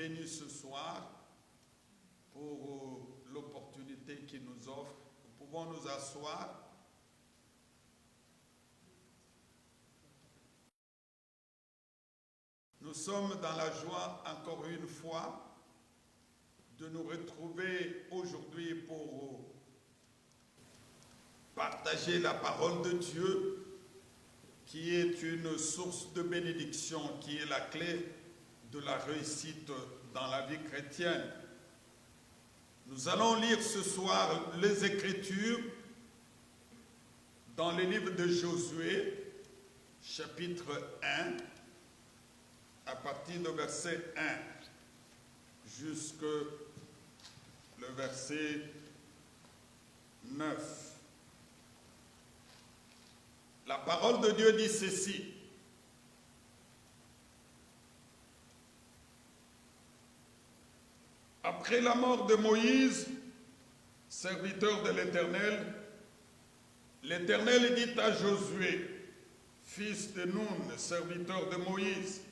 béni ce soir pour l'opportunité qu'il nous offre. Nous pouvons nous asseoir. Nous sommes dans la joie, encore une fois, de nous retrouver aujourd'hui pour partager la parole de Dieu, qui est une source de bénédiction, qui est la clé de la réussite dans la vie chrétienne. Nous allons lire ce soir les Écritures dans le livre de Josué, chapitre 1, à partir du verset 1 jusqu'au verset 9. La parole de Dieu dit ceci: après la mort de Moïse, serviteur de l'Éternel, l'Éternel dit à Josué, fils de Nun, serviteur de Moïse: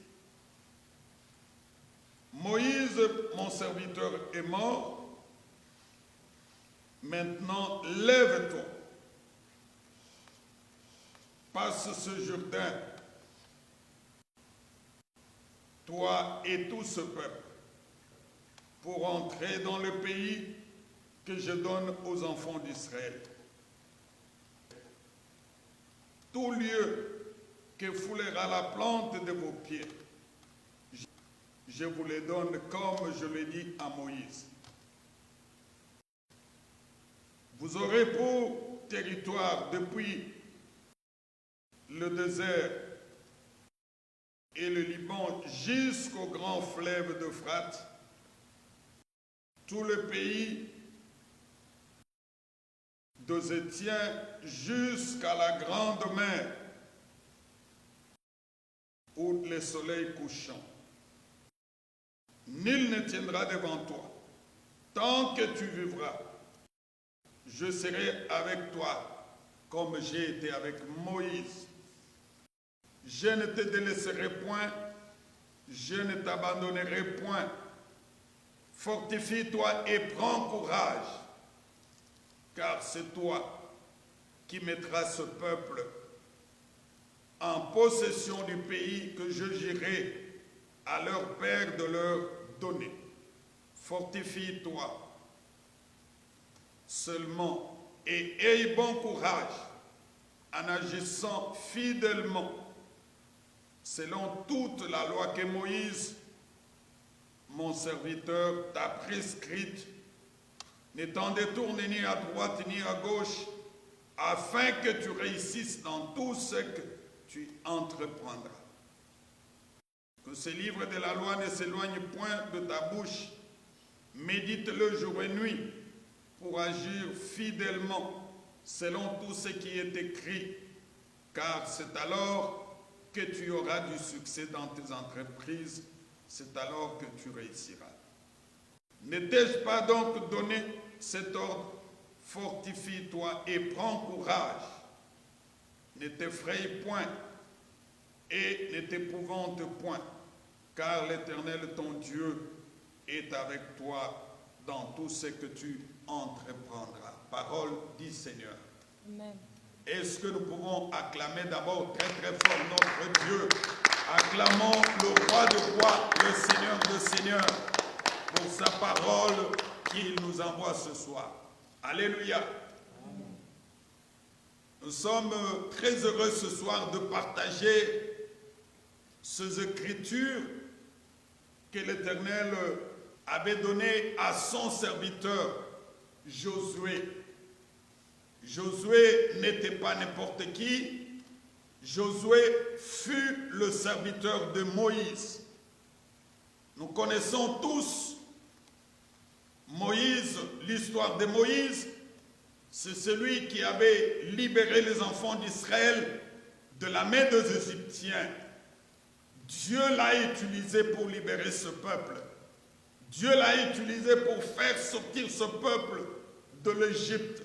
Moïse, mon serviteur, est mort. Maintenant, lève-toi, passe ce Jourdain, toi et tout ce peuple, pour entrer dans le pays que je donne aux enfants d'Israël. Tout lieu que foulera la plante de vos pieds, je vous les donne comme je l'ai dit à Moïse. Vous aurez pour territoire depuis le désert et le Liban jusqu'au grand fleuve d'Euphrate, tout le pays d'Ozétien jusqu'à la grande mer, où le soleil couchant. Nul ne tiendra devant toi. Tant que tu vivras, je serai avec toi comme j'ai été avec Moïse. Je ne te délaisserai point, je ne t'abandonnerai point. Fortifie-toi et prends courage, car c'est toi qui mettras ce peuple en possession du pays que je jurerai à leur père de leur donner. Fortifie-toi seulement et aie bon courage en agissant fidèlement selon toute la loi que Moïse, mon serviteur, t'a prescrite. Ne t'en détourne ni à droite ni à gauche, afin que tu réussisses dans tout ce que tu entreprendras. Que ce livre de la loi ne s'éloigne point de ta bouche. Médite-le jour et nuit pour agir fidèlement selon tout ce qui est écrit, car c'est alors que tu auras du succès dans tes entreprises, c'est alors que tu réussiras. Ne t'ai-je pas donc donné cet ordre? Fortifie-toi et prends courage. Ne t'effraie point et ne t'épouvante point, car l'Éternel, ton Dieu, est avec toi dans tout ce que tu entreprendras. Parole dit Seigneur. Amen. Est-ce que nous pouvons acclamer d'abord très très fort notre Dieu? Acclamons le roi de rois, le Seigneur de seigneurs, pour sa parole qu'il nous envoie ce soir. Alléluia. Amen. Nous sommes très heureux ce soir de partager ces écritures que l'Éternel avait données à son serviteur Josué. Josué n'était pas n'importe qui. Josué fut le serviteur de Moïse. Nous connaissons tous Moïse, l'histoire de Moïse. C'est celui qui avait libéré les enfants d'Israël de la main des Égyptiens. Dieu l'a utilisé pour libérer ce peuple. Dieu l'a utilisé pour faire sortir ce peuple de l'Égypte.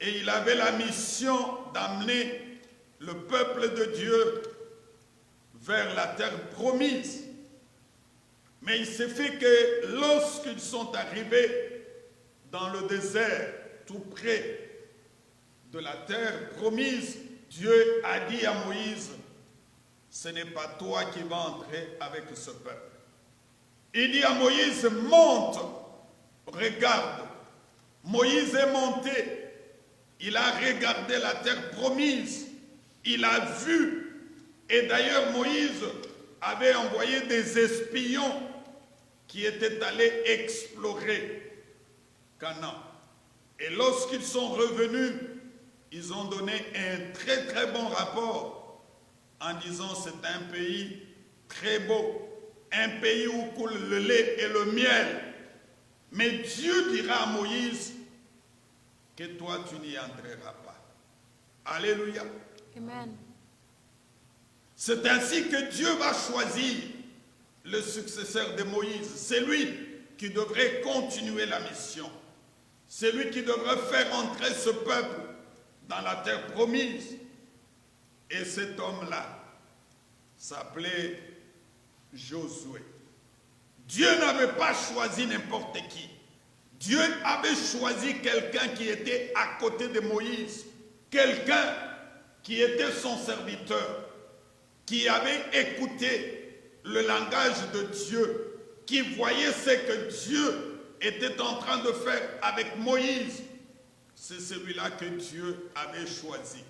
Et il avait la mission d'amener le peuple de Dieu vers la terre promise. Mais il s'est fait que lorsqu'ils sont arrivés dans le désert, tout près de la terre promise, Dieu a dit à Moïse, ce n'est pas toi qui vas entrer avec ce peuple. Il dit à Moïse, monte, regarde. Moïse est monté, il a regardé la terre promise, il a vu. Et d'ailleurs, Moïse avait envoyé des espions qui étaient allés explorer Canaan. Et lorsqu'ils sont revenus, ils ont donné un très très bon rapport en disant c'est un pays très beau, un pays où coule le lait et le miel. Mais Dieu dira à Moïse que toi tu n'y entreras pas. Alléluia. Amen. C'est ainsi que Dieu va choisir le successeur de Moïse. C'est lui qui devrait continuer la mission. C'est lui qui devrait faire entrer ce peuple dans la terre promise. Et cet homme-là s'appelait Josué. Dieu n'avait pas choisi n'importe qui. Dieu avait choisi quelqu'un qui était à côté de Moïse. Quelqu'un qui était son serviteur, qui avait écouté le langage de Dieu, qui voyait ce que Dieu était en train de faire avec Moïse. C'est celui-là que Dieu avait choisi.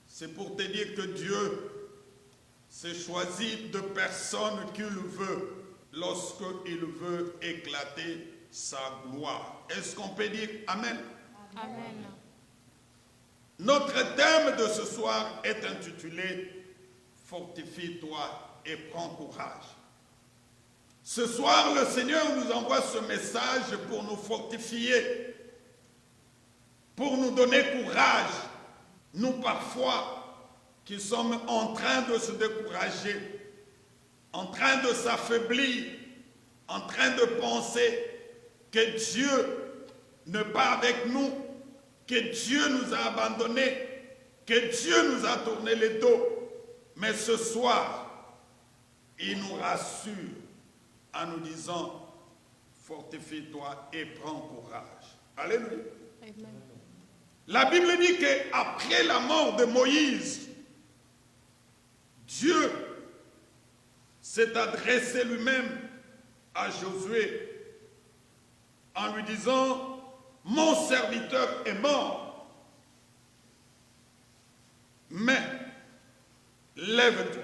C'est pour te dire que Dieu s'est choisi de personnes qu'il veut lorsqu'il veut éclater sa gloire. Est-ce qu'on peut dire Amen? Amen. Notre thème de ce soir est intitulé « Fortifie-toi et prends courage ». Ce soir, le Seigneur nous envoie ce message pour nous fortifier, pour nous donner courage. Nous, parfois, qui sommes en train de se décourager, en train de s'affaiblir, en train de penser que Dieu n'est pas avec nous, que Dieu nous a abandonnés, que Dieu nous a tourné le dos. Mais ce soir, il nous rassure en nous disant, fortifie-toi et prends courage. Alléluia. Amen. La Bible dit qu'après la mort de Moïse, Dieu s'est adressé lui-même à Josué en lui disant, mon serviteur est mort, mais lève-toi.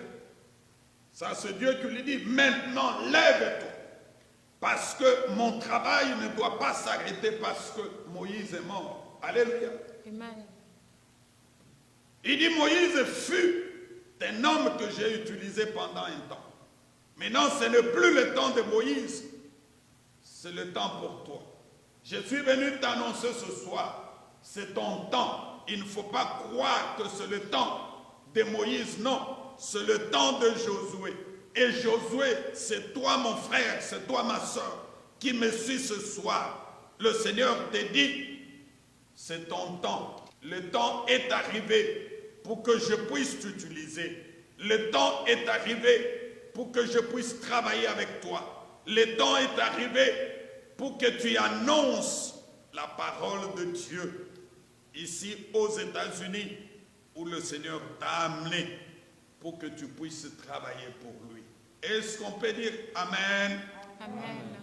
Ça, c'est Dieu qui lui dit, maintenant lève-toi, parce que mon travail ne doit pas s'arrêter parce que Moïse est mort. Alléluia. Amen. Il dit, Moïse fut un homme que j'ai utilisé pendant un temps. Maintenant, ce n'est plus le temps de Moïse, c'est le temps pour toi. Je suis venu t'annoncer ce soir, c'est ton temps. Il ne faut pas croire que c'est le temps de Moïse, non, c'est le temps de Josué. Et Josué, c'est toi mon frère, c'est toi ma soeur qui me suis ce soir. Le Seigneur te dit, c'est ton temps. Le temps est arrivé pour que je puisse t'utiliser. Le temps est arrivé pour que je puisse travailler avec toi. Le temps est arrivé pour que tu annonces la parole de Dieu ici aux États-Unis où le Seigneur t'a amené pour que tu puisses travailler pour lui. Est-ce qu'on peut dire Amen? Amen.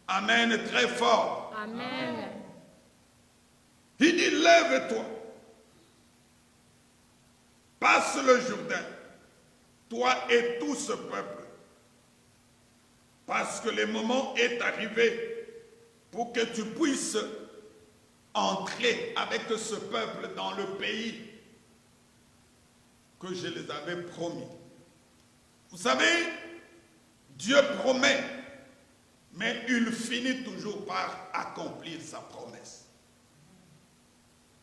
Amen très fort. Amen. Il dit lève-toi, passe le Jourdain, toi et tout ce peuple, parce que le moment est arrivé pour que tu puisses entrer avec ce peuple dans le pays que je les avais promis. Vous savez, Dieu promet, mais il finit toujours par accomplir sa promesse.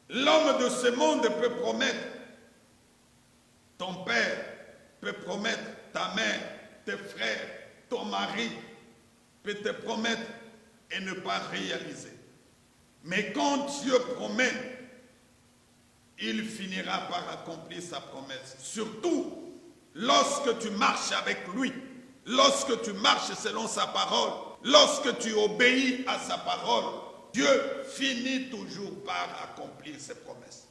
L'homme de ce monde peut promettre, ton père peut promettre, ta mère, tes frères, ton mari peut te promettre et ne pas réaliser. Mais quand Dieu promet, il finira par accomplir sa promesse. Surtout lorsque tu marches avec lui, lorsque tu marches selon sa parole, lorsque tu obéis à sa parole, Dieu finit toujours par accomplir ses promesses.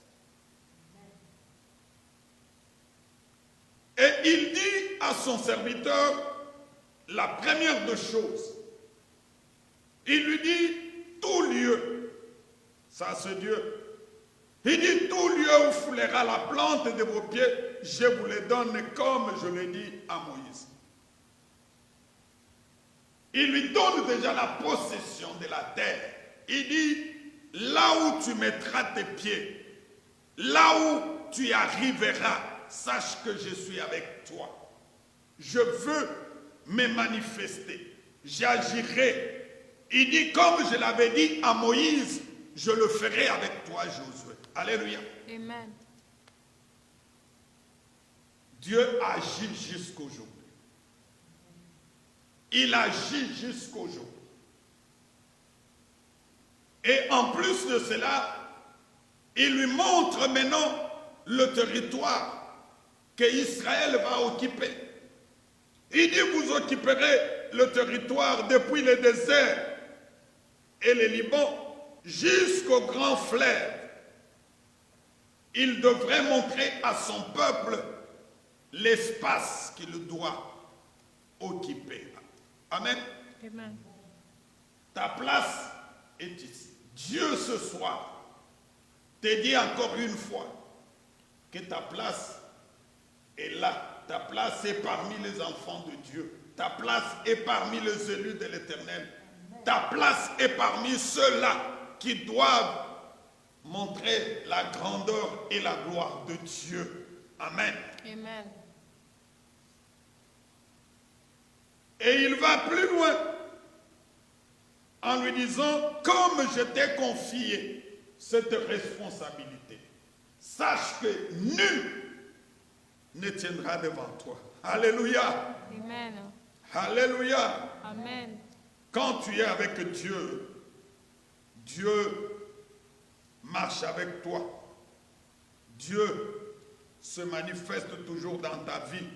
Et il dit à son serviteur la première des choses. Il lui dit, tout lieu, ça c'est Dieu. Il dit, tout lieu où foulera la plante de vos pieds, je vous les donne comme je l'ai dit à Moïse. Il lui donne déjà la possession de la terre. Il dit, là où tu mettras tes pieds, là où tu arriveras, sache que je suis avec toi. Je veux me manifester. J'agirai. Il dit, comme je l'avais dit à Moïse, je le ferai avec toi, Josué. Alléluia. Amen. Dieu agit jusqu'aujourd'hui. Il agit jusqu'aujourd'hui. Et en plus de cela, il lui montre maintenant le territoire qu'Israël va occuper. Il dit, vous occuperez le territoire depuis le désert et le Liban jusqu'au grand fleuve. Il devrait montrer à son peuple l'espace qu'il doit occuper. Amen. Amen. Ta place est ici. Dieu ce soir te dit encore une fois que ta place est là. Ta place est parmi les enfants de Dieu. Ta place est parmi les élus de l'Éternel. Ta place est parmi ceux-là qui doivent montrer la grandeur et la gloire de Dieu. Amen. Amen. Et il va plus loin en lui disant, comme je t'ai confié cette responsabilité, sache que nul ne tiendra devant toi. Alléluia. Amen. Alléluia. Amen. Quand tu es avec Dieu, Dieu marche avec toi. Dieu se manifeste toujours dans ta vie.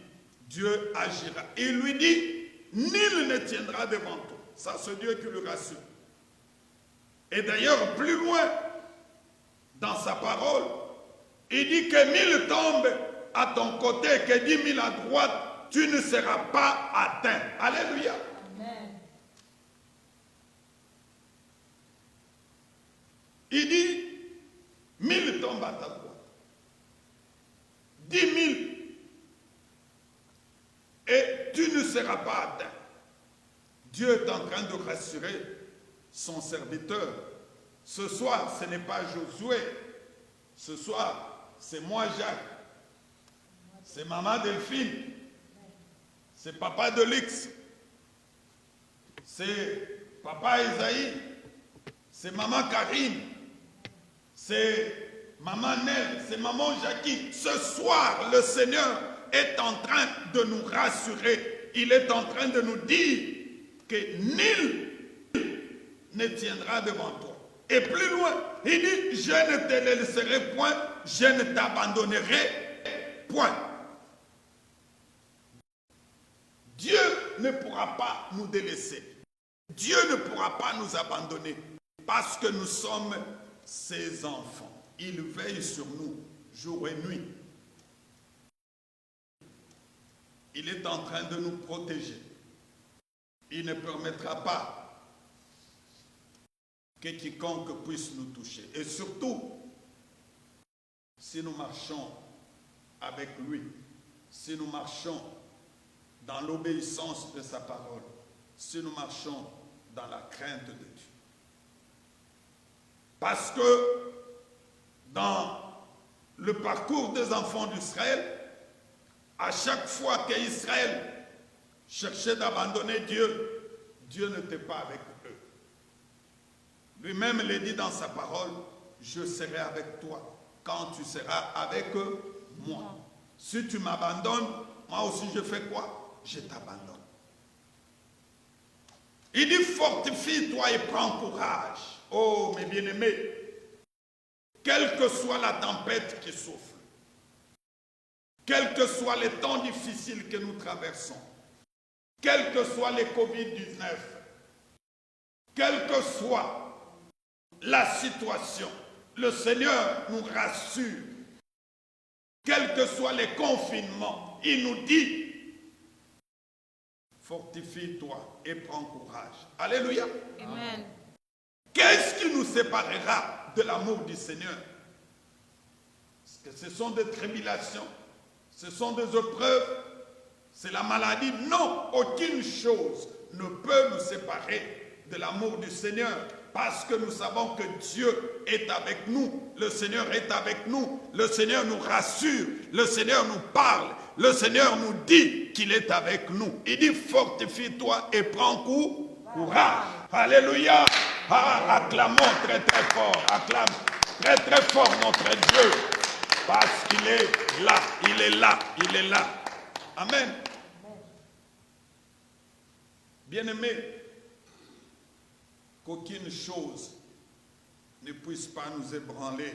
Dieu agira. Il lui dit, nul ne tiendra devant toi. Ça, c'est Dieu qui le rassure. Et d'ailleurs, plus loin, dans sa parole, il dit que 1000 tombent à ton côté, que 10 000 à droite, tu ne seras pas atteint. Alléluia. Amen. Il dit, 1000 tombent à ta droite. 10 000. Et tu ne seras pas atteint. Dieu est en train de rassurer son serviteur. Ce soir, ce n'est pas Josué. Ce soir, c'est moi, Jacques. C'est maman Delphine. C'est papa Delix. C'est papa Isaïe. C'est maman Karine. C'est maman Nel. C'est maman Jackie. Ce soir, le Seigneur est en train de nous rassurer. Il est en train de nous dire que nul ne tiendra devant toi. Et plus loin, il dit, je ne te laisserai point, je ne t'abandonnerai point. Dieu ne pourra pas nous délaisser. Dieu ne pourra pas nous abandonner parce que nous sommes ses enfants. Il veille sur nous jour et nuit. Il est en train de nous protéger. Il ne permettra pas que quiconque puisse nous toucher. Et surtout, si nous marchons avec lui, si nous marchons dans l'obéissance de sa parole, si nous marchons dans la crainte de Dieu. Parce que dans le parcours des enfants d'Israël, à chaque fois qu'Israël cherchait d'abandonner Dieu, Dieu n'était pas avec eux. Lui-même le dit dans sa parole, je serai avec toi quand tu seras avec moi. Si tu m'abandonnes, moi aussi je fais quoi? Je t'abandonne. Il dit, fortifie-toi et prends courage. Oh, mes bien-aimés, quelle que soit la tempête qui souffle, quels que soient les temps difficiles que nous traversons, quel que soit les Covid-19, quelle que soit la situation, le Seigneur nous rassure. Quels que soient les confinements, il nous dit, fortifie-toi et prends courage. Alléluia. Amen. Qu'est-ce qui nous séparera de l'amour du Seigneur? Est-ce que ce sont des tribulations? Ce sont des épreuves? C'est la maladie? Non, aucune chose ne peut nous séparer de l'amour du Seigneur. Parce que nous savons que Dieu est avec nous. Le Seigneur est avec nous. Le Seigneur nous rassure. Le Seigneur nous parle. Le Seigneur nous dit qu'il est avec nous. Il dit fortifie-toi et prends courage. Alléluia. Ah, acclamons très très fort. Acclame très très fort notre Dieu. Parce qu'il est là. Il est là. Il est là. Amen. Bien-aimés, qu'aucune chose ne puisse pas nous ébranler,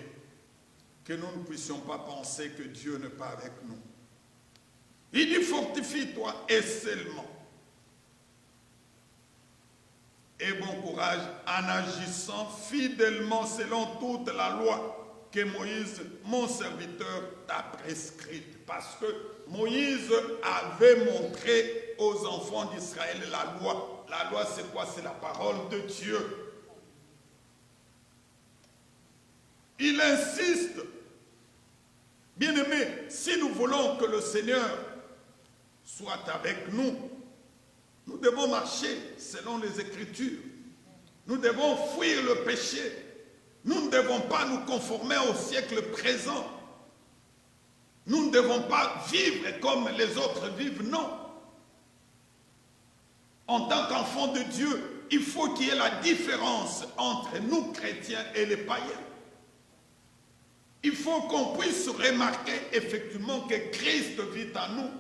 que nous ne puissions pas penser que Dieu n'est pas avec nous. Il dit fortifie-toi et seulement. Et bon courage en agissant fidèlement selon toute la loi que Moïse, mon serviteur, t'a prescrite. Parce que Moïse avait montré aux enfants d'Israël la loi. La loi, c'est quoi? C'est la parole de Dieu. Il insiste. Bien-aimés, si nous voulons que le Seigneur soit avec nous, nous devons marcher selon les Écritures. Nous devons fuir le péché. Nous ne devons pas nous conformer au siècle présent. Nous ne devons pas vivre comme les autres vivent, non. En tant qu'enfants de Dieu, il faut qu'il y ait la différence entre nous chrétiens et les païens. Il faut qu'on puisse remarquer effectivement que Christ vit en nous.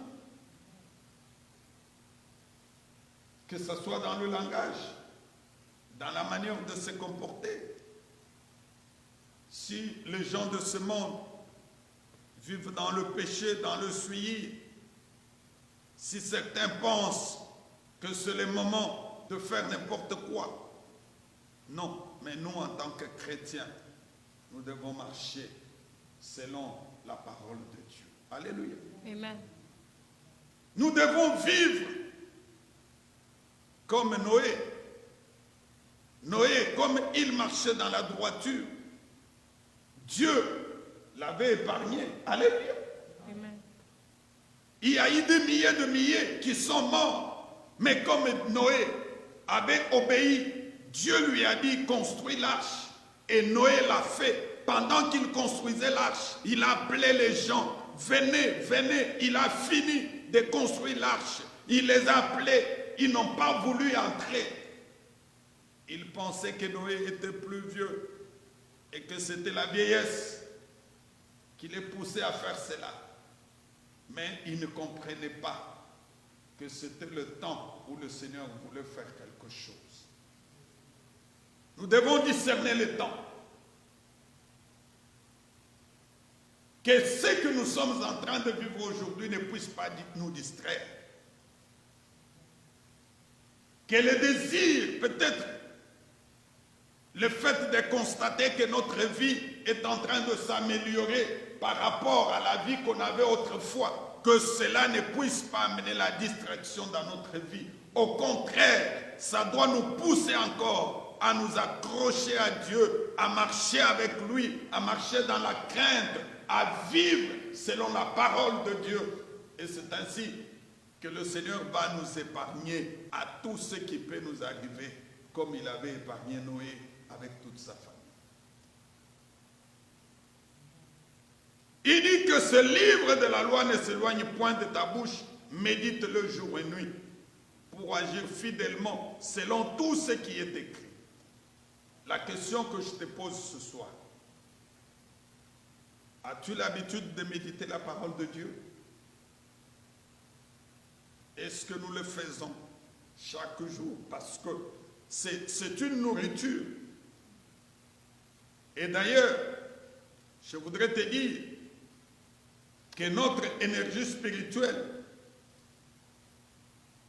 Que ce soit dans le langage, dans la manière de se comporter. Si les gens de ce monde vivent dans le péché, dans le souillis, si certains pensent que c'est le moment de faire n'importe quoi, non, mais nous en tant que chrétiens, nous devons marcher selon la parole de Dieu. Alléluia. Amen. Nous devons vivre comme Noé. Noé, comme il marchait dans la droiture, Dieu l'avait épargné. Alléluia. Amen. Il y a eu des milliers de milliers qui sont morts. Mais comme Noé avait obéi, Dieu lui a dit construis l'arche. Et Noé l'a fait. Pendant qu'il construisait l'arche, il a appelé les gens. Venez, venez. Il a fini de construire l'arche. Il les a appelés. Ils n'ont pas voulu entrer. Ils pensaient que Noé était plus vieux et que c'était la vieillesse qui les poussait à faire cela. Mais ils ne comprenaient pas que c'était le temps où le Seigneur voulait faire quelque chose. Nous devons discerner le temps. Que ce que nous sommes en train de vivre aujourd'hui ne puisse pas nous distraire. Que le désir, peut-être le fait de constater que notre vie est en train de s'améliorer par rapport à la vie qu'on avait autrefois, que cela ne puisse pas amener la distraction dans notre vie. Au contraire, ça doit nous pousser encore à nous accrocher à Dieu, à marcher avec lui, à marcher dans la crainte, à vivre selon la parole de Dieu. Et c'est ainsi que le Seigneur va nous épargner à tout ce qui peut nous arriver, comme il avait épargné Noé avec toute sa famille. Il dit que ce livre de la loi ne s'éloigne point de ta bouche, médite-le jour et nuit, pour agir fidèlement selon tout ce qui est écrit. La question que je te pose ce soir, as-tu l'habitude de méditer la parole de Dieu? Est-ce que nous le faisons chaque jour? Parce que c'est une nourriture. Et d'ailleurs, je voudrais te dire que notre énergie spirituelle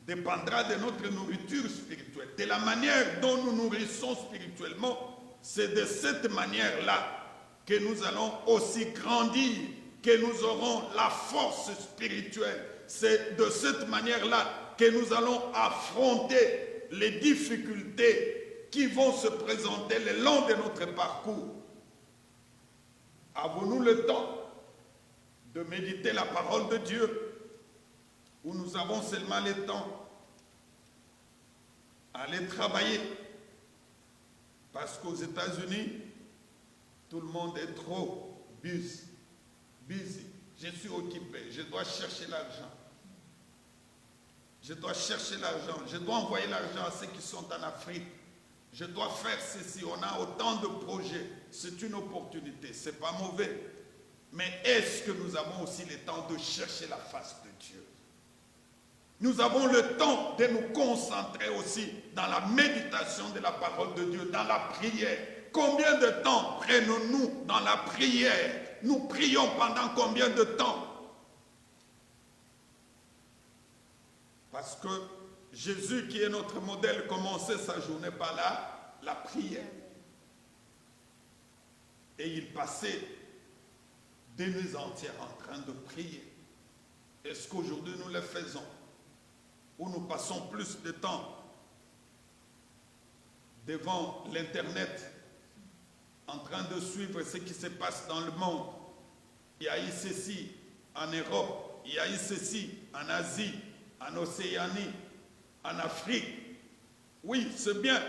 dépendra de notre nourriture spirituelle. De la manière dont nous nourrissons spirituellement, c'est de cette manière-là que nous allons aussi grandir, que nous aurons la force spirituelle. C'est de cette manière-là que nous allons affronter les difficultés qui vont se présenter le long de notre parcours. Avons-nous le temps de méditer la parole de Dieu ou nous avons seulement le temps à aller travailler? Parce qu'aux États-Unis, tout le monde est trop busy. Je suis occupé, je dois chercher l'argent. Je dois chercher l'argent, je dois envoyer l'argent à ceux qui sont en Afrique. Je dois faire ceci, on a autant de projets. C'est une opportunité, ce n'est pas mauvais. Mais est-ce que nous avons aussi le temps de chercher la face de Dieu? Nous avons le temps de nous concentrer aussi dans la méditation de la parole de Dieu, dans la prière. Combien de temps prenons-nous dans la prière? Nous prions pendant combien de temps? Parce que Jésus, qui est notre modèle, commençait sa journée par la prière. Et il passait des nuits entières en train de prier. Est-ce qu'aujourd'hui nous le faisons? Ou nous passons plus de temps devant l'Internet en train de suivre ce qui se passe dans le monde? Il y a eu ceci en Europe, il y a eu ceci en Asie, en Océanie, en Afrique. Oui, c'est bien.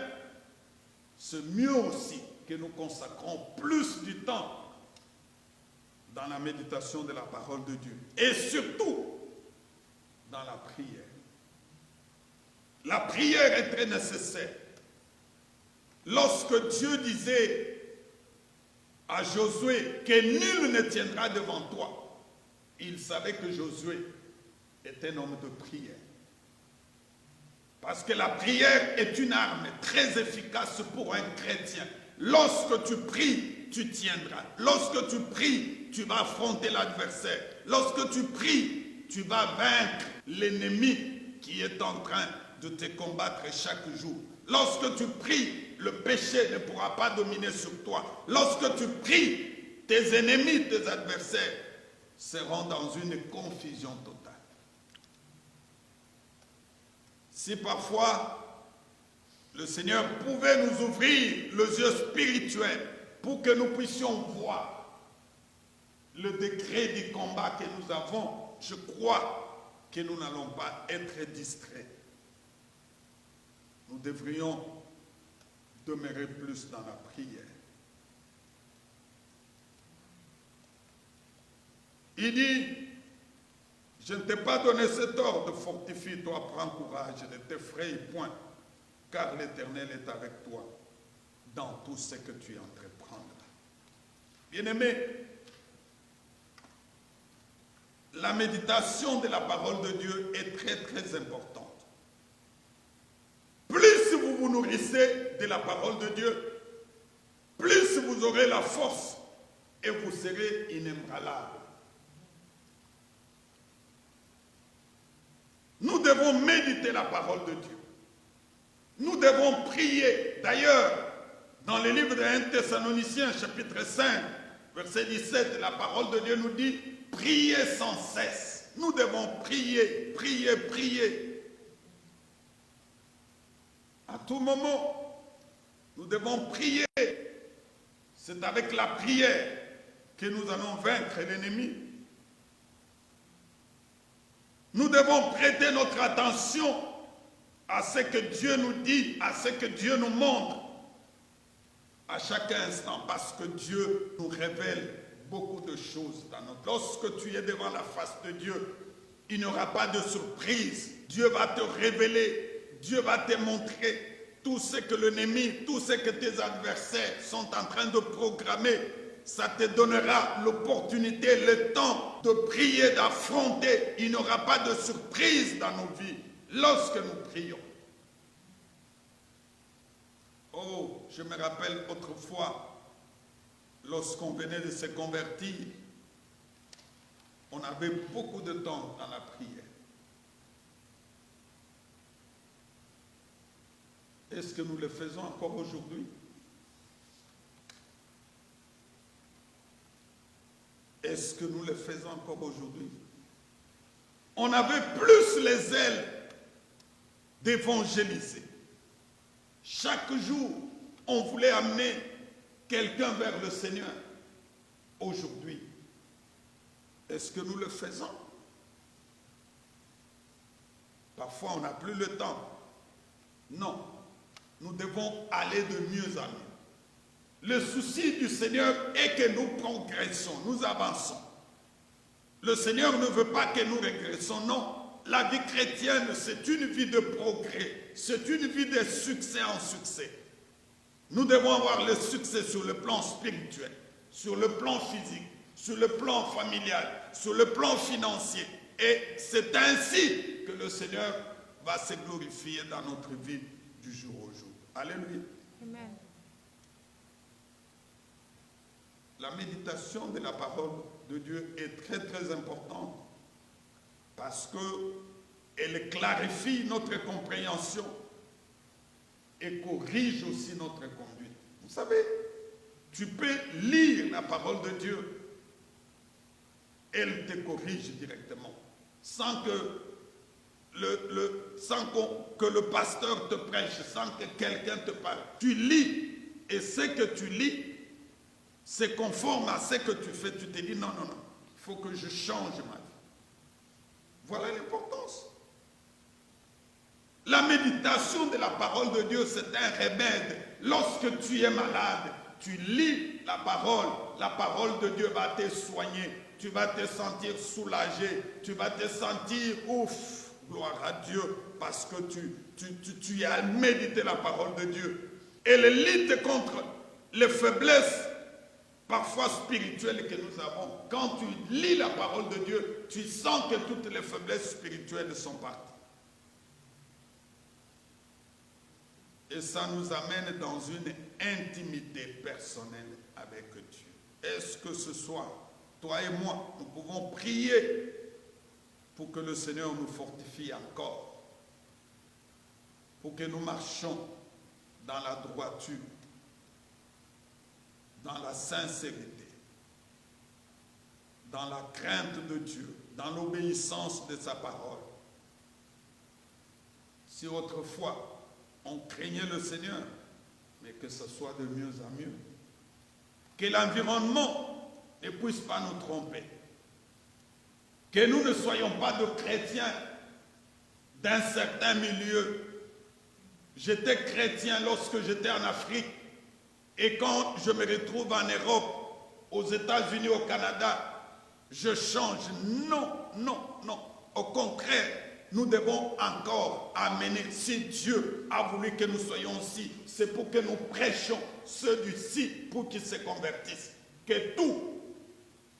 C'est mieux aussi que nous consacrons plus du temps dans la méditation de la parole de Dieu. Et surtout, dans la prière. La prière est très nécessaire. Lorsque Dieu disait à Josué que nul ne tiendra devant toi, il savait que Josué est un homme de prière. Parce que la prière est une arme très efficace pour un chrétien. Lorsque tu pries, tu tiendras. Lorsque tu pries, tu vas affronter l'adversaire. Lorsque tu pries, tu vas vaincre l'ennemi qui est en train de te combattre chaque jour. Lorsque tu pries, le péché ne pourra pas dominer sur toi. Lorsque tu pries, tes ennemis, tes adversaires seront dans une confusion totale. Si parfois le Seigneur pouvait nous ouvrir les yeux spirituels pour que nous puissions voir le degré du combat que nous avons, je crois que nous n'allons pas être distraits. Nous devrions demeurer plus dans la prière. Il dit, je ne t'ai pas donné cet ordre, fortifie-toi, prends courage, ne t'effraie point, car l'Éternel est avec toi dans tout ce que tu entreprendras. Bien-aimés, la méditation de la parole de Dieu est très très importante. Plus vous vous nourrissez de la parole de Dieu, plus vous aurez la force et vous serez inébranlable. Nous devons méditer la parole de Dieu. Nous devons prier. D'ailleurs, dans le livre de 1 Thessaloniciens, chapitre 5, verset 17, la parole de Dieu nous dit « Priez sans cesse ». Nous devons prier, prier, prier. À tout moment, nous devons prier. C'est avec la prière que nous allons vaincre l'ennemi. Nous devons prêter notre attention à ce que Dieu nous dit, à ce que Dieu nous montre à chaque instant, parce que Dieu nous révèle beaucoup de choses dans notre... Lorsque tu es devant la face de Dieu, il n'y aura pas de surprise. Dieu va te révéler, Dieu va te montrer tout ce que l'ennemi, tout ce que tes adversaires sont en train de programmer. Ça te donnera l'opportunité, le temps de prier, d'affronter. Il n'y aura pas de surprise dans nos vies lorsque nous prions. Oh, je me rappelle autrefois, lorsqu'on venait de se convertir, on avait beaucoup de temps dans la prière. Est-ce que nous le faisons encore aujourd'hui? Est-ce que nous le faisons encore aujourd'hui? On avait plus les ailes d'évangéliser. Chaque jour, on voulait amener quelqu'un vers le Seigneur. Aujourd'hui, est-ce que nous le faisons? Parfois, on n'a plus le temps. Non, nous devons aller de mieux en mieux. Le souci du Seigneur est que nous progressons, nous avançons. Le Seigneur ne veut pas que nous régressons, non. La vie chrétienne, c'est une vie de progrès, c'est une vie de succès en succès. Nous devons avoir le succès sur le plan spirituel, sur le plan physique, sur le plan familial, sur le plan financier. Et c'est ainsi que le Seigneur va se glorifier dans notre vie du jour au jour. Alléluia. Amen. La méditation de la parole de Dieu est très très importante parce qu'elle clarifie notre compréhension et corrige aussi notre conduite. Vous savez, tu peux lire la parole de Dieu, elle te corrige directement, sans que le pasteur te prêche, sans que quelqu'un te parle. Tu lis, et ce que tu lis, c'est conforme à ce que tu fais. Tu te dis, non, non, non, il faut que je change ma vie. Voilà l'importance. La méditation de la parole de Dieu, c'est un remède. Lorsque tu es malade, tu lis la parole de Dieu va te soigner. Tu vas te sentir soulagé, tu vas te sentir ouf, gloire à Dieu, parce que tu as médité la parole de Dieu. Elle lutte contre les faiblesses, parfois spirituelles que nous avons. Quand tu lis la parole de Dieu, tu sens que toutes les faiblesses spirituelles sont parties. Et ça nous amène dans une intimité personnelle avec Dieu. Est-ce que ce soir, toi et moi, nous pouvons prier pour que le Seigneur nous fortifie encore, pour que nous marchions dans la droiture, dans la sincérité, dans la crainte de Dieu, dans l'obéissance de sa parole. Si autrefois on craignait le Seigneur, mais que ce soit de mieux en mieux, que l'environnement ne puisse pas nous tromper, que nous ne soyons pas de chrétiens d'un certain milieu. J'étais chrétien lorsque j'étais en Afrique, et quand je me retrouve en Europe, aux États-Unis, au Canada, je change. Non, non, non. Au contraire, nous devons encore amener, si Dieu a voulu que nous soyons ici, c'est pour que nous prêchions ceux d'ici pour qu'ils se convertissent. Que tous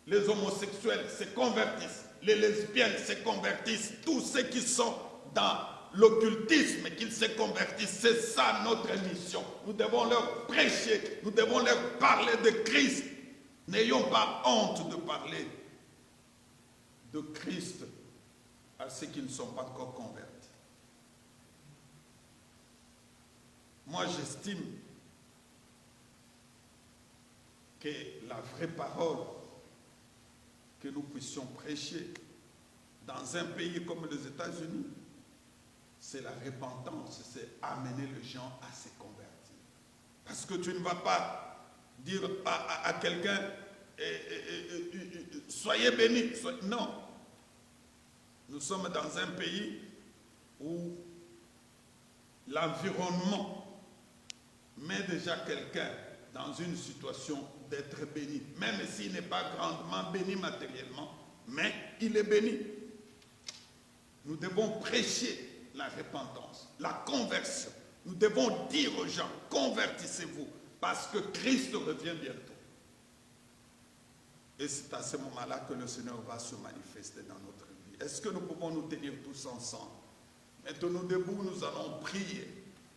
les homosexuels se convertissent, les lesbiennes se convertissent, tous ceux qui sont dans l'occultisme, qu'ils se convertissent. C'est ça notre mission. Nous devons leur prêcher, nous devons leur parler de Christ. N'ayons pas honte de parler de Christ à ceux qui ne sont pas encore convertis. Moi, j'estime que la vraie parole que nous puissions prêcher dans un pays comme les États-Unis, c'est la repentance, c'est amener les gens à se convertir. Parce que tu ne vas pas dire à quelqu'un, soyez bénis. Non. Nous sommes dans un pays où l'environnement met déjà quelqu'un dans une situation d'être béni, même s'il n'est pas grandement béni matériellement, mais il est béni. Nous devons prêcher la repentance, la conversion. Nous devons dire aux gens, convertissez-vous, parce que Christ revient bientôt. Et c'est à ce moment-là que le Seigneur va se manifester dans notre vie. Est-ce que nous pouvons nous tenir tous ensemble? Mettons-nous debout, nous allons prier.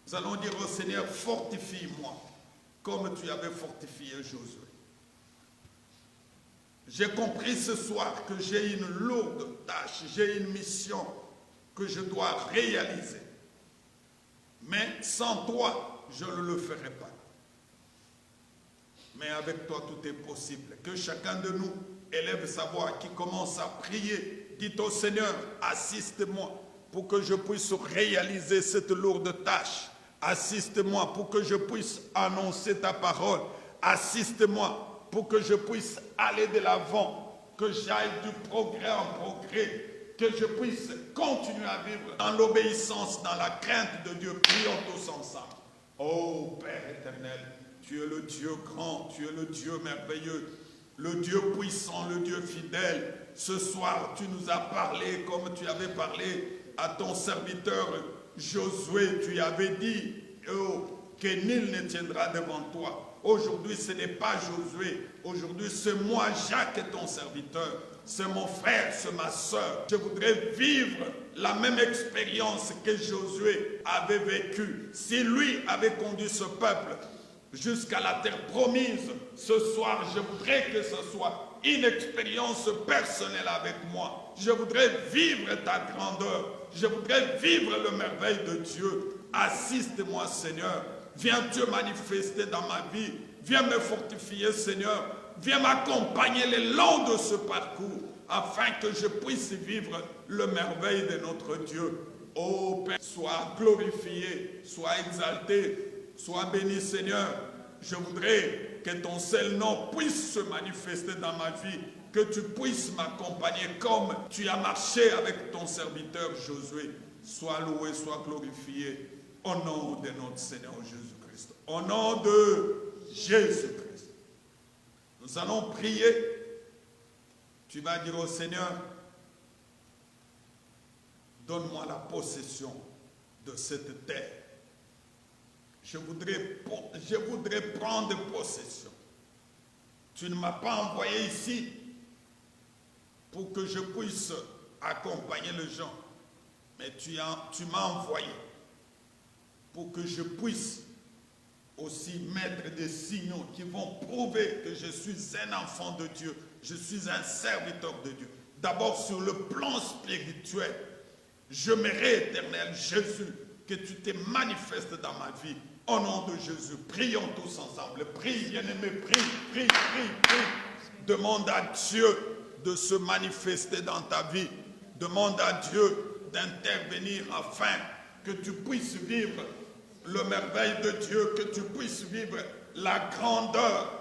Nous allons dire au Seigneur, fortifie-moi, comme tu avais fortifié Josué. J'ai compris ce soir que j'ai une lourde tâche, j'ai une mission que je dois réaliser. Mais sans toi, je ne le ferai pas. Mais avec toi, tout est possible. Que chacun de nous élève sa voix, qui commence à prier. Dites au Seigneur, assiste-moi pour que je puisse réaliser cette lourde tâche. Assiste-moi pour que je puisse annoncer ta parole. Assiste-moi pour que je puisse aller de l'avant, que j'aille du progrès en progrès, que je puisse continuer à vivre dans l'obéissance, dans la crainte de Dieu. Prions tous ensemble. Oh Père éternel, tu es le Dieu grand, tu es le Dieu merveilleux, le Dieu puissant, le Dieu fidèle. Ce soir, tu nous as parlé comme tu avais parlé à ton serviteur Josué. Tu avais dit que nul ne tiendra devant toi. Aujourd'hui, ce n'est pas Josué. Aujourd'hui, c'est moi, Jacques, ton serviteur. C'est mon frère, c'est ma soeur. Je voudrais vivre la même expérience que Josué avait vécue. Si lui avait conduit ce peuple jusqu'à la terre promise, ce soir, je voudrais que ce soit une expérience personnelle avec moi. Je voudrais vivre ta grandeur. Je voudrais vivre le merveille de Dieu. Assiste-moi, Seigneur. Viens te manifester dans ma vie. Viens me fortifier, Seigneur. Viens m'accompagner le long de ce parcours afin que je puisse vivre le merveille de notre Dieu. Ô Père, sois glorifié, sois exalté, sois béni, Seigneur. Je voudrais que ton seul nom puisse se manifester dans ma vie, que tu puisses m'accompagner comme tu as marché avec ton serviteur Josué. Sois loué, sois glorifié au nom de notre Seigneur Jésus-Christ. Au nom de Jésus-Christ. Nous allons prier. Tu vas dire au Seigneur, donne-moi la possession de cette terre. Je voudrais prendre possession. Tu ne m'as pas envoyé ici pour que je puisse accompagner les gens, mais tu m'as envoyé pour que je puisse aussi mettre des signaux qui vont prouver que je suis un enfant de Dieu, je suis un serviteur de Dieu. D'abord sur le plan spirituel, j'aimerais, éternel Jésus, que tu te manifestes dans ma vie. Au nom de Jésus, prions tous ensemble. Prie, bien-aimé, prie. Demande à Dieu de se manifester dans ta vie. Demande à Dieu d'intervenir afin que tu puisses vivre le merveille de Dieu, que tu puisses vivre la grandeur,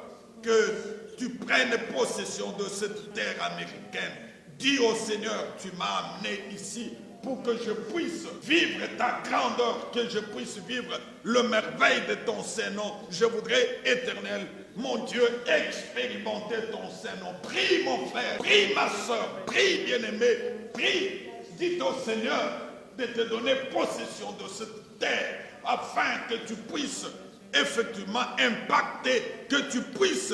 que tu prennes possession de cette terre américaine. Dis au Seigneur, tu m'as amené ici pour que je puisse vivre ta grandeur, que je puisse vivre le merveille de ton Saint-Nom. Je voudrais, éternel, mon Dieu, expérimenter ton Saint-Nom. Prie mon frère, prie ma soeur, prie bien-aimé, prie. Dites au Seigneur de te donner possession de cette terre afin que tu puisses effectivement impacter, que tu puisses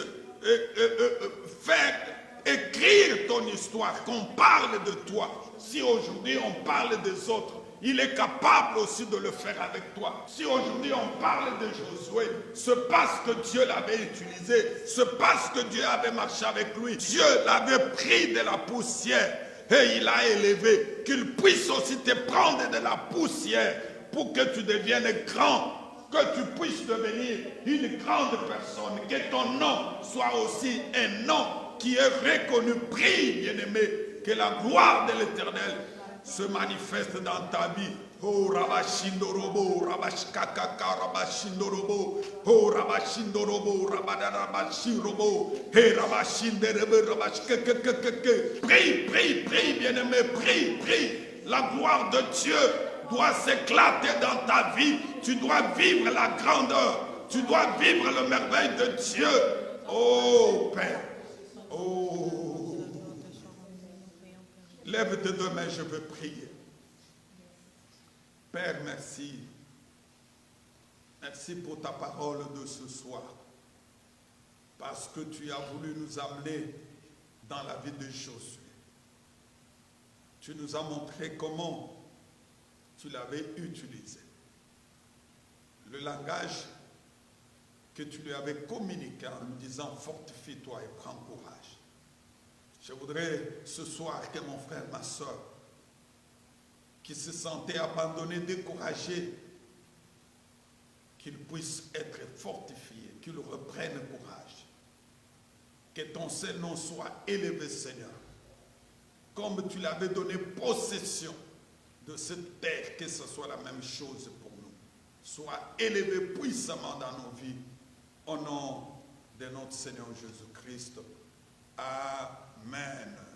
faire écrire ton histoire, qu'on parle de toi. Si aujourd'hui on parle des autres, il est capable aussi de le faire avec toi. Si aujourd'hui on parle de Josué, c'est parce que Dieu l'avait utilisé, c'est parce que Dieu avait marché avec lui. Dieu l'avait pris de la poussière et il l'a élevé, qu'il puisse aussi te prendre de la poussière pour que tu deviennes grand, que tu puisses devenir une grande personne, que ton nom soit aussi un nom qui est reconnu. Prie, bien-aimé, que la gloire de l'Éternel se manifeste dans ta vie. Oh Rabashindorobo, Rabashkakaka, Rabashindorobo, oh Rabashindorobo, Rabadabashirobo, hey Rabashinderebe, Rabashkakakake. Prie, bien-aimé, prie. La gloire de Dieu doit s'éclater dans ta vie. Tu dois vivre la grandeur. Tu dois vivre le merveille de Dieu. Oh Père. Oh. Lève tes deux mains, je veux prier. Père, merci. Merci pour ta parole de ce soir. Parce que tu as voulu nous amener dans la vie de Josué. Tu nous as montré comment tu l'avais utilisé. Le langage que tu lui avais communiqué en lui disant « Fortifie-toi et prends courage ». Je voudrais ce soir que mon frère, ma soeur, qui se sentait abandonné, découragé, qu'ils puissent être fortifiés, qu'ils reprennent courage. Que ton Saint-Nom soit élevé, Seigneur. Comme tu l'avais donné possession de cette terre, que ce soit la même chose pour nous. Sois élevé puissamment dans nos vies. Au nom de notre Seigneur Jésus-Christ. Amen.